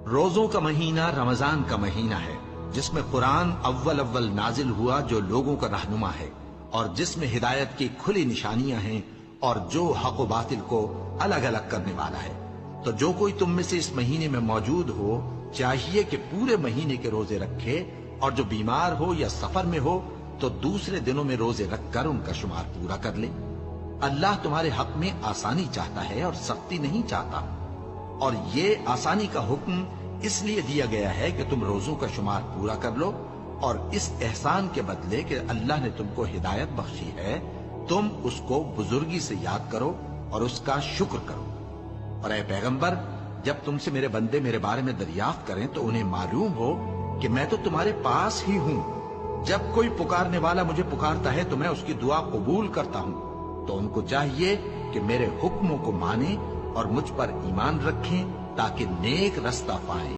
روزوں کا مہینہ رمضان کا مہینہ ہے، جس میں قرآن اول نازل ہوا، جو لوگوں کا رہنما ہے اور جس میں ہدایت کی کھلی نشانیاں ہیں اور جو حق و باطل کو الگ الگ کرنے والا ہے۔ تو جو کوئی تم میں سے اس مہینے میں موجود ہو چاہیے کہ پورے مہینے کے روزے رکھے، اور جو بیمار ہو یا سفر میں ہو تو دوسرے دنوں میں روزے رکھ کر ان کا شمار پورا کر لے۔ اللہ تمہارے حق میں آسانی چاہتا ہے اور سختی نہیں چاہتا، اور یہ آسانی کا حکم اس لیے دیا گیا ہے کہ تم روزوں کا شمار پورا کر لو، اور اس احسان کے بدلے کہ اللہ نے تم کو ہدایت بخشی ہے تم اس کو بزرگی سے یاد کرو اور اس کا شکر کرو۔ اور اے پیغمبر، جب تم سے میرے بندے میرے بارے میں دریافت کریں تو انہیں معلوم ہو کہ میں تو تمہارے پاس ہی ہوں۔ جب کوئی پکارنے والا مجھے پکارتا ہے تو میں اس کی دعا قبول کرتا ہوں، تو ان کو چاہیے کہ میرے حکموں کو مانیں اور مجھ پر ایمان رکھیں تاکہ نیک رستہ پائیں۔